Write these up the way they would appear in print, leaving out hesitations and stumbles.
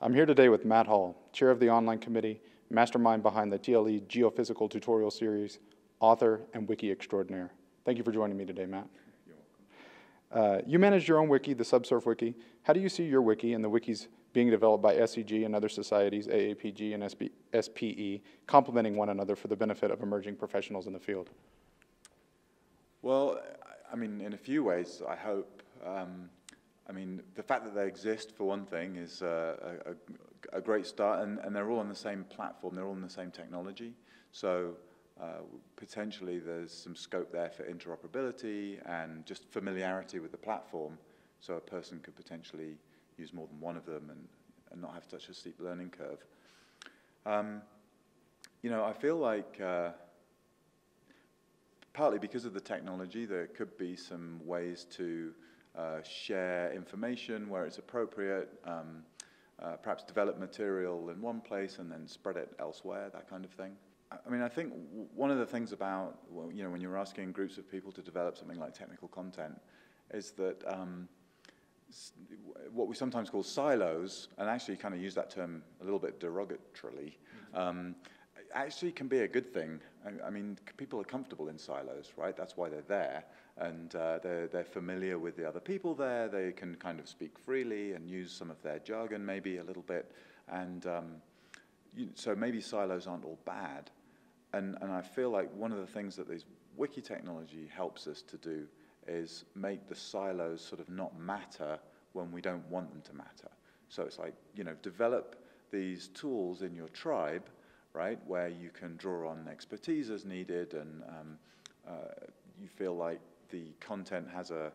I'm here today with Matt Hall, Chair of the Online Committee, mastermind behind the TLE Geophysical Tutorial Series, author, and Wiki extraordinaire. Thank you for joining me today, Matt. You're welcome. You manage your own wiki, the Subsurf Wiki. How do you see your wiki and the wikis being developed by SEG and other societies, AAPG and SPE, complementing one another for the benefit of emerging professionals in the field? Well, I mean, in a few ways, I hope. I mean, the fact that they exist, for one thing, is a great start, and they're all on the same platform, they're all on the same technology. So potentially there's some scope there for interoperability and just familiarity with the platform, so a person could potentially use more than one of them and not have such a steep learning curve. You know, I feel like partly because of the technology, there could be some ways to share information where it's appropriate, perhaps develop material in one place and then spread it elsewhere, that kind of thing. I mean, I think one of the things about, well, you know, when you're asking groups of people to develop something like technical content is that what we sometimes call silos, and actually kind of use that term a little bit derogatorily, actually can be a good thing. I mean, people are comfortable in silos, right? That's why they're there, and they're familiar with the other people there. They can kind of speak freely and use some of their jargon maybe a little bit, and so maybe silos aren't all bad. And I feel like one of the things that this wiki technology helps us to do is make the silos sort of not matter when we don't want them to matter. So it's like, you know, develop these tools in your tribe, right, where you can draw on expertise as needed, and you feel like the content has a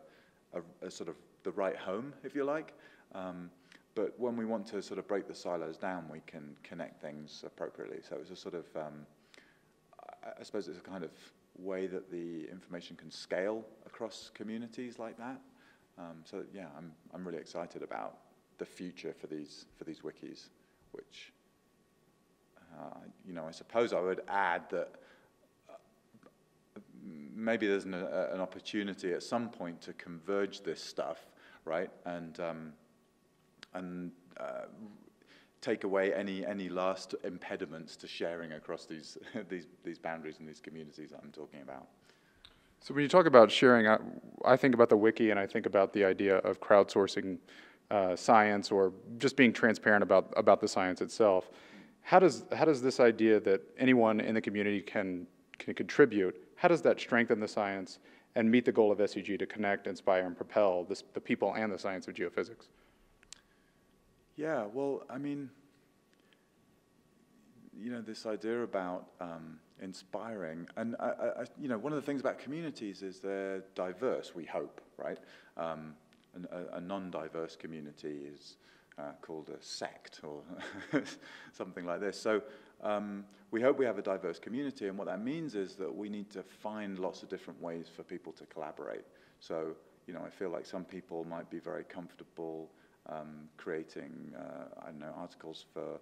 sort of the right home, if you like. But when we want to sort of break the silos down, we can connect things appropriately. So it's a sort of, I suppose it's a kind of way that the information can scale across communities like that. So yeah, I'm really excited about the future for these wikis, which you know, I suppose I would add that maybe there's an opportunity at some point to converge this stuff, right, and take away any last impediments to sharing across these boundaries and these communities that I'm talking about. So when you talk about sharing, I think about the wiki and I think about the idea of crowdsourcing science, or just being transparent about the science itself. How does this idea that anyone in the community can contribute, how does that strengthen the science and meet the goal of SEG to connect, inspire, and propel the people and the science of geophysics? Yeah, well, I mean, you know, this idea about inspiring, and you know, one of the things about communities is they're diverse, we hope, right? A non-diverse community is called a sect or something like this. So we hope we have a diverse community, and what that means is that we need to find lots of different ways for people to collaborate. So, you know, I feel like some people might be very comfortable creating, I don't know, articles for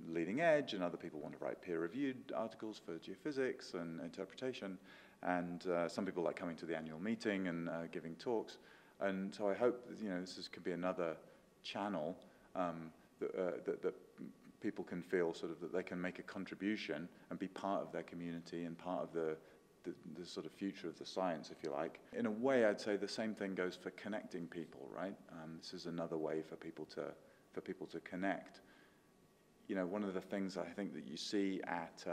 Leading Edge, and other people want to write peer-reviewed articles for geophysics and interpretation, and some people like coming to the annual meeting and giving talks. And so I hope that, you know, this could be another channel that people can feel sort of that they can make a contribution and be part of their community and part of the sort of future of the science, if you like. In a way, I'd say the same thing goes for connecting people, right? This is another way for people to connect. You know, one of the things I think that you see at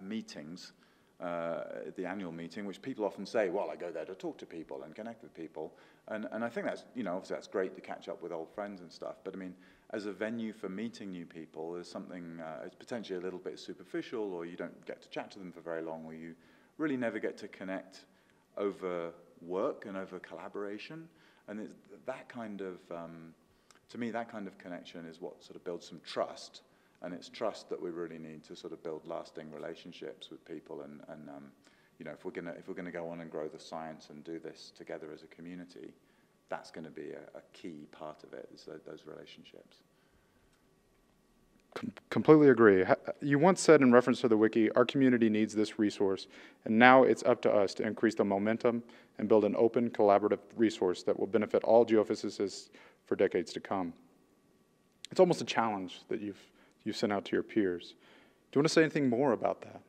meetings, at the annual meeting, which people often say, well, I go there to talk to people and connect with people, and I think that's, you know, obviously that's great to catch up with old friends and stuff, but I mean, as a venue for meeting new people, there's something, it's potentially a little bit superficial, or you don't get to chat to them for very long, or you really never get to connect over work and over collaboration, and it's that kind of, to me, that kind of connection is what sort of builds some trust, and it's trust that we really need to sort of build lasting relationships with people, and you know, if we're gonna go on and grow the science and do this together as a community, that's going to be a key part of it, is those relationships. Completely agree. You once said in reference to the wiki, our community needs this resource, and now it's up to us to increase the momentum and build an open, collaborative resource that will benefit all geophysicists for decades to come. it's almost a challenge that you've sent out to your peers. Do you want to say anything more about that?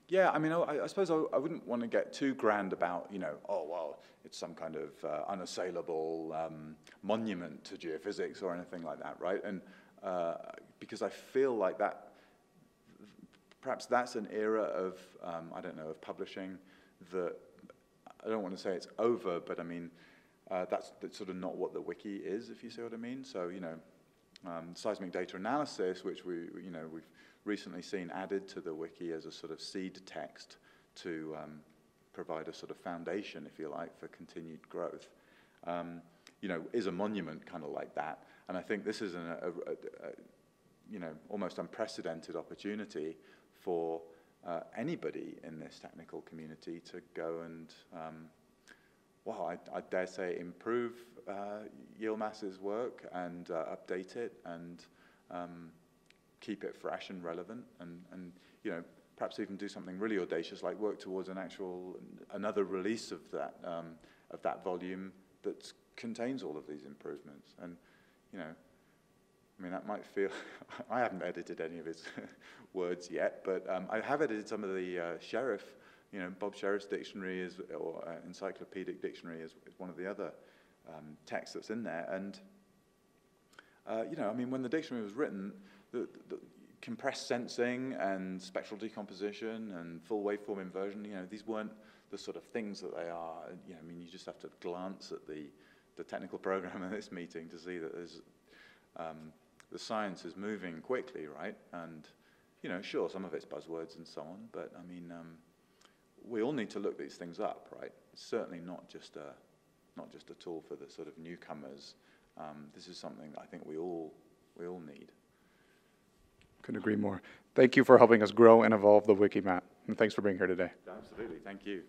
Yeah, I mean, I suppose I wouldn't want to get too grand about, you know, oh, well, it's some kind of unassailable monument to geophysics or anything like that, right? And because I feel like that, perhaps that's an era of, I don't know, of publishing that, I don't want to say it's over, but I mean, that's sort of not what the wiki is, if you see what I mean. So, you know, seismic data analysis, which we've recently seen added to the wiki as a sort of seed text to provide a sort of foundation, if you like, for continued growth, you know, is a monument kind of like that. And I think this is you know, almost unprecedented opportunity for anybody in this technical community to go and, well, I dare say, improve Yilmaz's work and update it and keep it fresh and relevant, and you know, perhaps even do something really audacious, like work towards another release of that volume that contains all of these improvements. And you know, I mean, that might feel, I haven't edited any of his words yet, but I have edited some of the Sheriff, you know, Bob Sheriff's dictionary or encyclopedic dictionary is one of the other texts that's in there. And, you know, I mean, when the dictionary was written, the compressed sensing and spectral decomposition and full waveform inversion, you know, these weren't the sort of things that they are. You know, I mean, you just have to glance at the technical program of this meeting to see that there's, the science is moving quickly, right? And, you know, sure, some of it's buzzwords and so on, but I mean, we all need to look these things up, right? It's certainly not just a tool for the sort of newcomers. This is something that I think we all need. Couldn't agree more. Thank you for helping us grow and evolve the wiki, Matt, and thanks for being here today. Absolutely, thank you.